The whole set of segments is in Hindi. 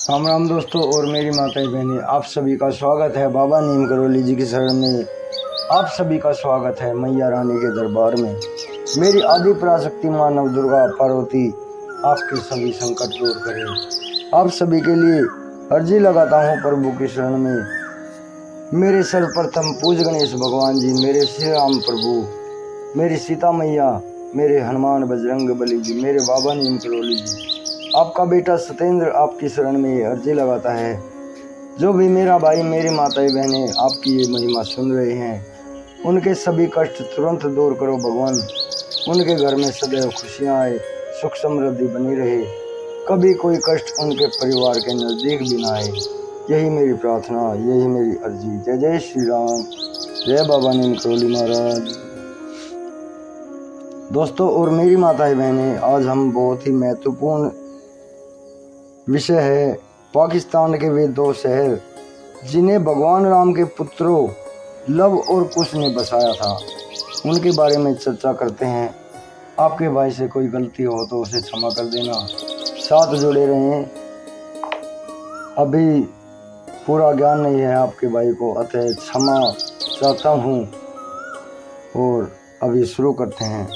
राम दोस्तों और मेरी माताएं बहनें, आप सभी का स्वागत है बाबा नीम करौली जी की शरण में। आप सभी का स्वागत है मैया रानी के दरबार में। मेरी आदि पराशक्ति माँ नव दुर्गा पार्वती आपके सभी संकट दूर करे। आप सभी के लिए अर्जी लगाता हूँ प्रभु की शरण में। मेरे सर्वप्रथम पूज गणेश भगवान जी, मेरे श्री राम प्रभु, मेरी सीता मैया, मेरे हनुमान बजरंग बली जी, मेरे बाबा नीम करौली जी। आपका बेटा सतेंद्र आपकी शरण में अर्जी लगाता है। जो भी मेरा भाई मेरी माताएं बहनें आपकी ये महिमा सुन रहे हैं, उनके सभी कष्ट तुरंत दूर करो भगवान। उनके घर में सदैव खुशियाँ आए, सुख समृद्धि बनी रहे, कभी कोई कष्ट उनके परिवार के नज़दीक भी ना आए। यही मेरी प्रार्थना, यही मेरी अर्जी। जय जय श्री राम, जय बाबा नीम करौली महाराज। दोस्तों और मेरी माताएं बहनें, आज हम बहुत ही महत्वपूर्ण विषय है पाकिस्तान के वे दो शहर जिन्हें भगवान राम के पुत्रों लव और कुश ने बसाया था, उनके बारे में चर्चा करते हैं। आपके भाई से कोई गलती हो तो उसे क्षमा कर देना, साथ जुड़े रहें। अभी पूरा ज्ञान नहीं है आपके भाई को, अतः क्षमा चाहता हूँ और अभी शुरू करते हैं।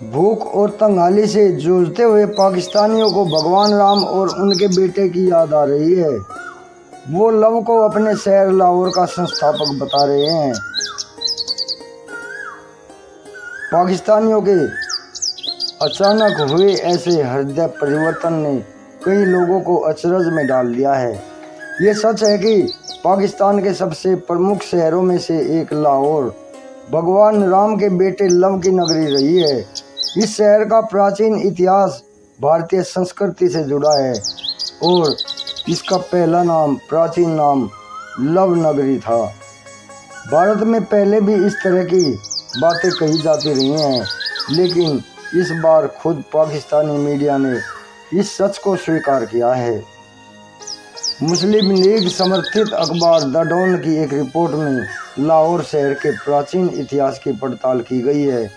भूख और तंगहाली से जूझते हुए पाकिस्तानियों को भगवान राम और उनके बेटे की याद आ रही है। वो लव को अपने शहर लाहौर का संस्थापक बता रहे हैं। पाकिस्तानियों के अचानक हुए ऐसे हृदय परिवर्तन ने कई लोगों को अचरज में डाल दिया है। ये सच है कि पाकिस्तान के सबसे प्रमुख शहरों में से एक लाहौर भगवान राम के बेटे लव की नगरी रही है। इस शहर का प्राचीन इतिहास भारतीय संस्कृति से जुड़ा है और इसका पहला नाम, प्राचीन नाम लव नगरी था। भारत में पहले भी इस तरह की बातें कही जाती रही हैं, लेकिन इस बार खुद पाकिस्तानी मीडिया ने इस सच को स्वीकार किया है। मुस्लिम लीग समर्थित अखबार द डॉन की एक रिपोर्ट में लाहौर शहर के प्राचीन इतिहास की पड़ताल की गई है।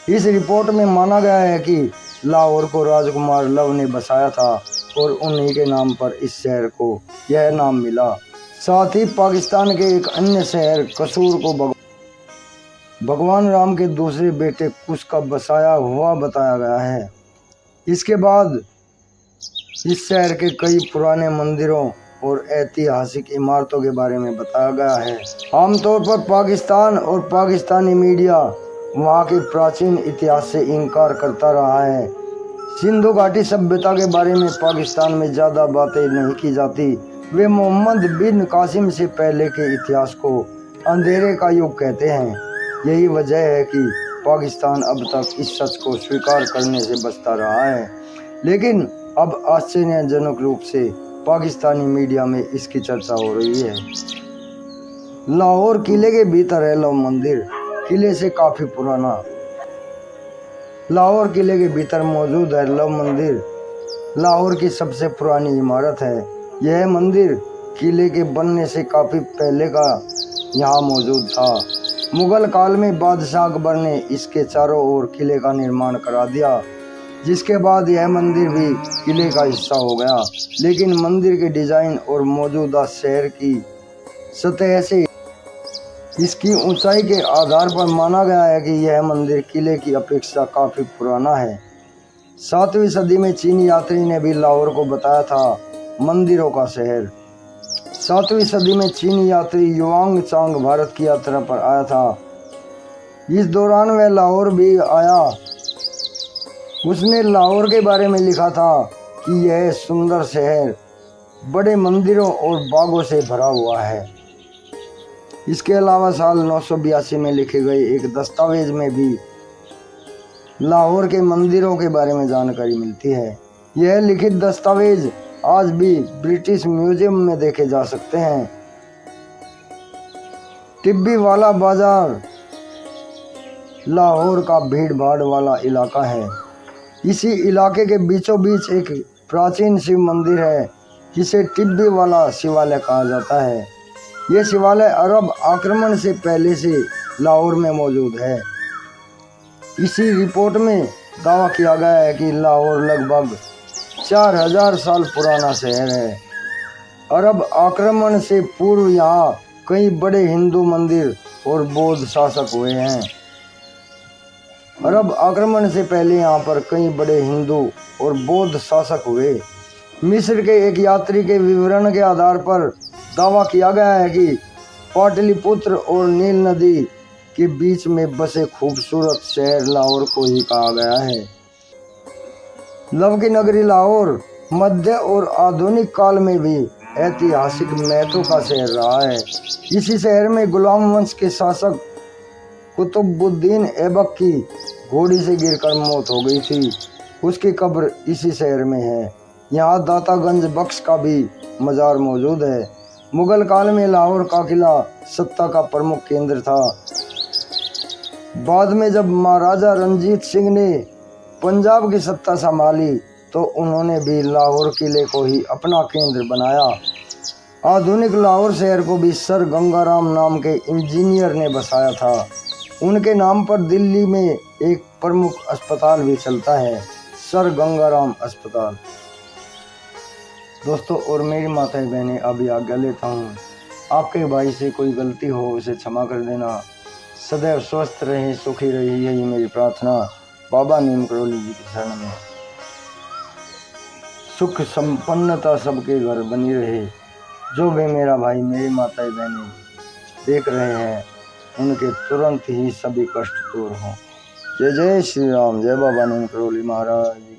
इस रिपोर्ट में माना गया है कि लाहौर को राजकुमार लव ने बसाया था और उन्हीं के नाम पर इस शहर को यह नाम मिला। साथ ही पाकिस्तान के एक अन्य शहर कसूर को भगवान राम के दूसरे बेटे कुश का बसाया हुआ बताया गया है। इसके बाद इस शहर के कई पुराने मंदिरों और ऐतिहासिक इमारतों के बारे में बताया गया है। आमतौर पर पाकिस्तान और पाकिस्तानी मीडिया वहाँ के प्राचीन इतिहास से इनकार करता रहा है। सिंधु घाटी सभ्यता के बारे में पाकिस्तान में ज़्यादा बातें नहीं की जाती। वे मोहम्मद बिन कासिम से पहले के इतिहास को अंधेरे का युग कहते हैं। यही वजह है कि पाकिस्तान अब तक इस सच को स्वीकार करने से बचता रहा है, लेकिन अब आश्चर्यजनक रूप से पाकिस्तानी मीडिया में इसकी चर्चा हो रही है। लाहौर किले के भीतर है लव मंदिर, किले से काफ़ी पुराना। लाहौर किले के भीतर मौजूद है लव मंदिर, लाहौर की सबसे पुरानी इमारत है। यह मंदिर किले के बनने से काफ़ी पहले का यहाँ मौजूद था। मुगल काल में बादशाह अकबर ने इसके चारों ओर किले का निर्माण करा दिया, जिसके बाद यह मंदिर भी किले का हिस्सा हो गया। लेकिन मंदिर के डिज़ाइन और मौजूदा शहर की सतह से इसकी ऊंचाई के आधार पर माना गया है कि यह मंदिर किले की अपेक्षा काफ़ी पुराना है। 7वीं सदी में चीनी यात्री ने भी लाहौर को बताया था मंदिरों का शहर। 7वीं सदी में चीनी यात्री युआंग चांग भारत की यात्रा पर आया था। इस दौरान वह लाहौर भी आया। उसने लाहौर के बारे में लिखा था कि यह सुंदर शहर बड़े मंदिरों और बागों से भरा हुआ है। इसके अलावा साल 982 में लिखे गए एक दस्तावेज में भी लाहौर के मंदिरों के बारे में जानकारी मिलती है। यह लिखित दस्तावेज आज भी ब्रिटिश म्यूजियम में देखे जा सकते हैं। टिब्बी वाला बाजार लाहौर का भीड़ भाड़ वाला इलाका है। इसी इलाके के बीचों बीच एक प्राचीन शिव मंदिर है, जिसे टिब्बी वाला शिवालय कहा जाता है। ये शिवालय अरब आक्रमण से पहले से लाहौर में मौजूद है। इसी रिपोर्ट में दावा किया गया है कि लाहौर लगभग 4000 साल पुराना शहर है। अरब आक्रमण से पूर्व यहाँ कई बड़े हिंदू मंदिर और बौद्ध शासक हुए हैं। अरब आक्रमण से पहले यहाँ पर कई बड़े हिंदू और बौद्ध शासक हुए। मिस्र के एक यात्री के विवरण के आधार पर दावा किया गया है कि पाटलिपुत्र और नील नदी के बीच में बसे खूबसूरत शहर लाहौर को ही कहा गया है। लव की नगरी लाहौर मध्य और आधुनिक काल में भी ऐतिहासिक महत्व का शहर रहा है। इसी शहर में गुलाम वंश के शासक कुतुबुद्दीन ऐबक की घोड़ी से गिरकर मौत हो गई थी। उसकी कब्र इसी शहर में है। यहाँ दातागंज बख्श का भी मज़ार मौजूद है। मुगल काल में लाहौर का किला सत्ता का प्रमुख केंद्र था। बाद में जब महाराजा रंजीत सिंह ने पंजाब की सत्ता संभाली तो उन्होंने भी लाहौर किले को ही अपना केंद्र बनाया। आधुनिक लाहौर शहर को भी सर गंगाराम नाम के इंजीनियर ने बसाया था। उनके नाम पर दिल्ली में एक प्रमुख अस्पताल भी चलता है, सर गंगाराम अस्पताल। दोस्तों और मेरी माताएं बहनें, अभी आज्ञा लेता हूँ। आपके भाई से कोई गलती हो उसे क्षमा कर देना। सदैव स्वस्थ रहे, सुखी रहे, यही मेरी प्रार्थना बाबा नीम करोली जी के शरण में। सुख संपन्नता सबके घर बनी रहे। जो भी मेरा भाई मेरी माताएं बहनें देख रहे हैं उनके तुरंत ही सभी कष्ट दूर हों। जय जय श्री राम, जय बाबा नीम करोली महाराज।